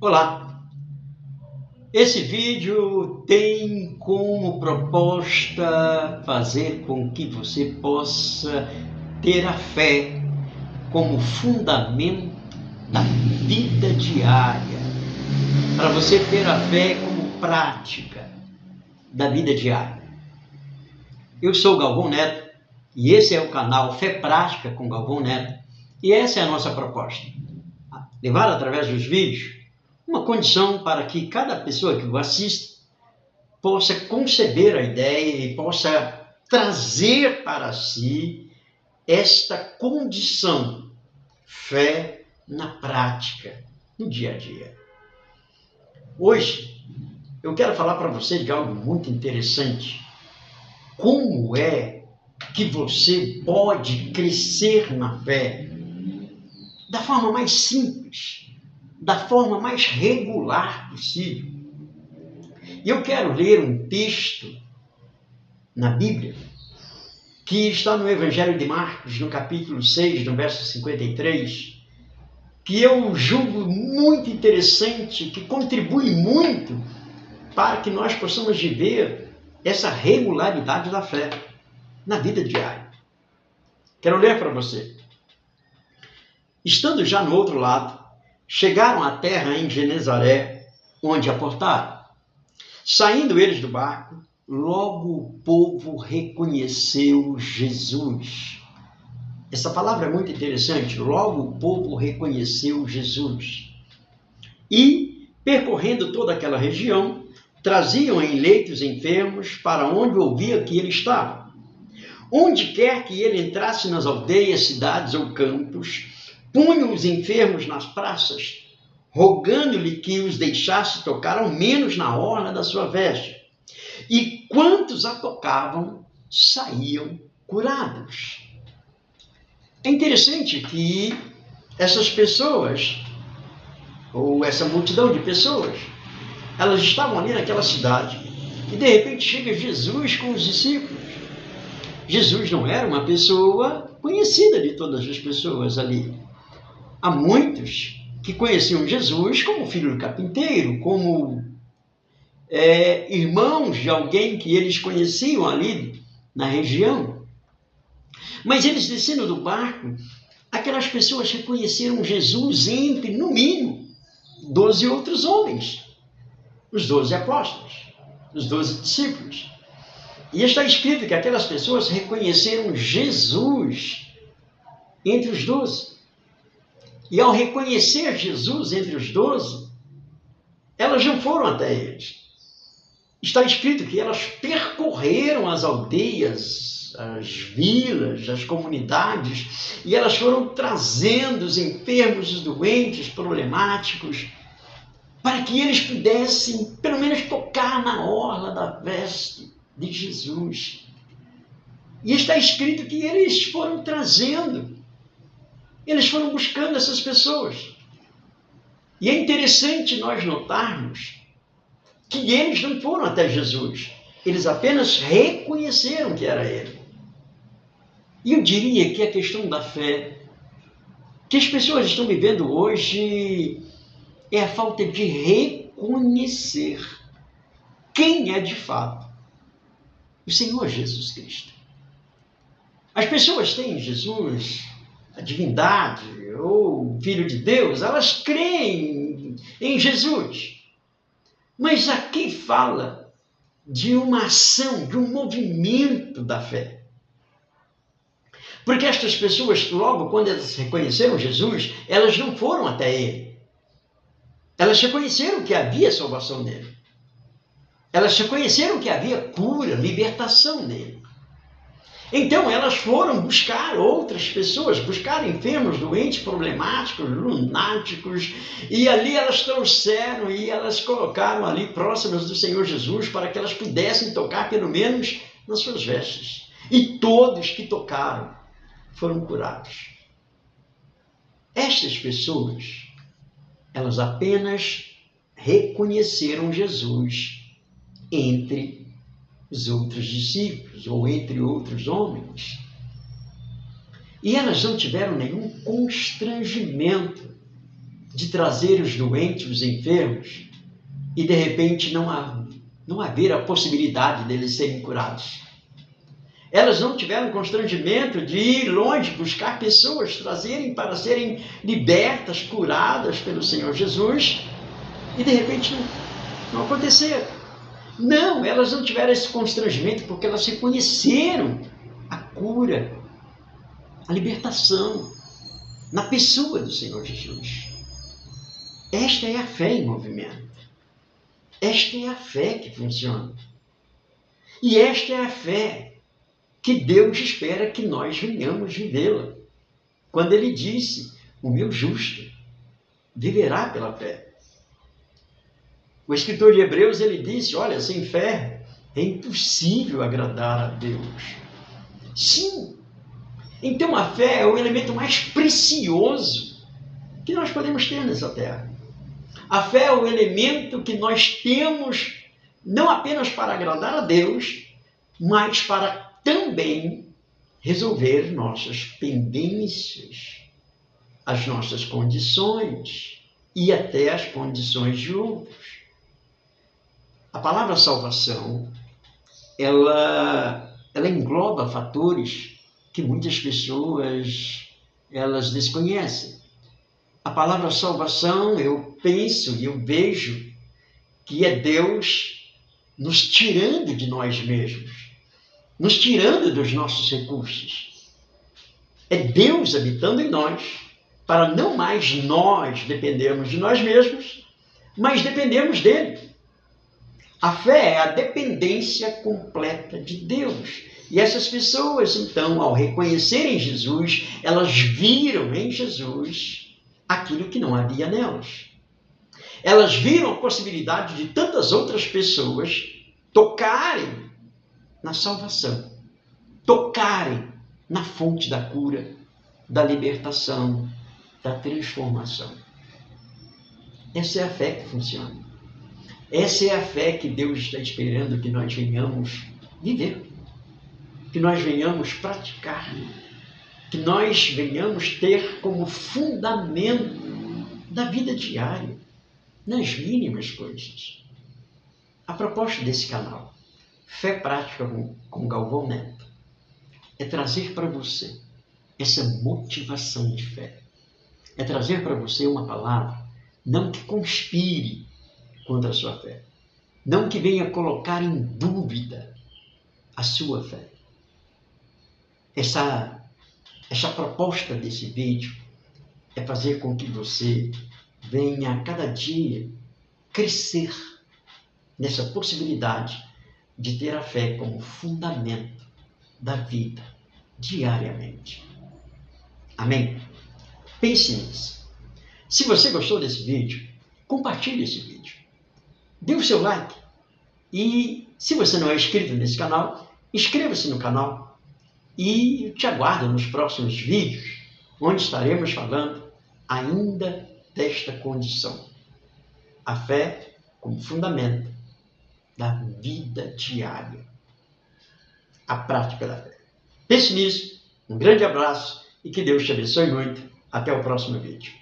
Olá, esse vídeo tem como proposta fazer com que você possa ter a fé como fundamento da vida diária, para você ter a fé como prática da vida diária. Eu sou Galvão Neto e esse é o canal Fé Prática com Galvão Neto e essa é a nossa proposta, levar através dos vídeos uma condição para que cada pessoa que o assista possa conceber a ideia e possa trazer para si esta condição, fé na prática, no dia a dia. Hoje, eu quero falar para você de algo muito interessante. Como é que você pode crescer na fé da forma mais simples, da forma mais regular possível? E eu quero ler um texto na Bíblia que está no Evangelho de Marcos, no capítulo 6, no verso 53, que eu julgo muito interessante, que contribui muito para que nós possamos viver essa regularidade da fé na vida diária. Quero ler para você. Estando já no outro lado, chegaram à terra em Genezaré, onde aportaram. Saindo eles do barco, logo o povo reconheceu Jesus. Essa palavra é muito interessante. Logo o povo reconheceu Jesus. E, percorrendo toda aquela região, traziam em leitos enfermos para onde ouvia que ele estava. Onde quer que ele entrasse nas aldeias, cidades ou campos, punham os enfermos nas praças, rogando-lhe que os deixasse tocar ao menos na orla da sua veste. E quantos a tocavam, saíam curados. É interessante que essas pessoas, ou essa multidão de pessoas, elas estavam ali naquela cidade, e de repente chega Jesus com os discípulos. Jesus não era uma pessoa conhecida de todas as pessoas ali. Há muitos que conheciam Jesus como filho do carpinteiro, como irmãos de alguém que eles conheciam ali na região. Mas eles descendo do barco, aquelas pessoas reconheceram Jesus entre, no mínimo, 12 outros homens, os 12 apóstolos, os 12 discípulos. E está escrito que aquelas pessoas reconheceram Jesus entre os 12. E ao reconhecer Jesus entre os 12, elas não foram até eles. Está escrito que elas percorreram as aldeias, as vilas, as comunidades, e elas foram trazendo os enfermos, os doentes, problemáticos, para que eles pudessem, pelo menos, tocar na orla da veste de Jesus. E está escrito que eles foram trazendo, eles foram buscando essas pessoas. E é interessante nós notarmos que eles não foram até Jesus, eles apenas reconheceram que era ele. E eu diria que a questão da fé que as pessoas estão vivendo hoje é a falta de reconhecer quem é de fato o Senhor Jesus Cristo. As pessoas têm Jesus, a divindade ou o Filho de Deus, elas creem em Jesus. Mas aqui fala de uma ação, de um movimento da fé. Porque estas pessoas, logo quando elas reconheceram Jesus, elas não foram até ele. Elas reconheceram que havia salvação nele. Elas reconheceram que havia cura, libertação nele. Então elas foram buscar outras pessoas, buscar enfermos, doentes, problemáticos, lunáticos, e ali elas trouxeram e elas colocaram ali próximas do Senhor Jesus para que elas pudessem tocar pelo menos nas suas vestes. E todos que tocaram foram curados. Estas pessoas, elas apenas reconheceram Jesus entre os outros discípulos, ou entre outros homens. E elas não tiveram nenhum constrangimento de trazer os doentes, os enfermos, e de repente não haver a possibilidade deles serem curados. Elas não tiveram constrangimento de ir longe, buscar pessoas, trazerem para serem libertas, curadas pelo Senhor Jesus, e de repente não aconteceram. Não, elas não tiveram esse constrangimento porque elas reconheceram a cura, a libertação na pessoa do Senhor Jesus. Esta é a fé em movimento. Esta é a fé que funciona. E esta é a fé que Deus espera que nós venhamos vivê-la. Quando ele disse, o meu justo viverá pela fé. O escritor de Hebreus, ele disse, olha, sem fé é impossível agradar a Deus. Sim. Então a fé é o elemento mais precioso que nós podemos ter nessa terra. A fé é o elemento que nós temos não apenas para agradar a Deus, mas para também resolver nossas pendências, as nossas condições e até as condições de outros. A palavra salvação, ela engloba fatores que muitas pessoas elas desconhecem. A palavra salvação, eu penso e eu vejo que é Deus nos tirando de nós mesmos, nos tirando dos nossos recursos. É Deus habitando em nós, para não mais nós dependermos de nós mesmos, mas dependemos dele. A fé é a dependência completa de Deus. E essas pessoas, então, ao reconhecerem Jesus, elas viram em Jesus aquilo que não havia nelas. Elas viram a possibilidade de tantas outras pessoas tocarem na salvação, tocarem na fonte da cura, da libertação, da transformação. Essa é a fé que funciona. Essa é a fé que Deus está esperando que nós venhamos viver, que nós venhamos praticar, que nós venhamos ter como fundamento da vida diária, nas mínimas coisas. A proposta desse canal, Fé Prática com Galvão Neto, é trazer para você essa motivação de fé. É trazer para você uma palavra, não que conspire contra a sua fé, não que venha colocar em dúvida a sua fé. Essa proposta desse vídeo é fazer com que você venha a cada dia crescer nessa possibilidade de ter a fé como fundamento da vida diariamente. Amém? Pense nisso. Se você gostou desse vídeo, compartilhe esse vídeo. Dê o seu like. E se você não é inscrito nesse canal, inscreva-se no canal. E eu te aguardo nos próximos vídeos, onde estaremos falando ainda desta condição. A fé como fundamento da vida diária. A prática da fé. Pense nisso. Um grande abraço e que Deus te abençoe muito. Até o próximo vídeo.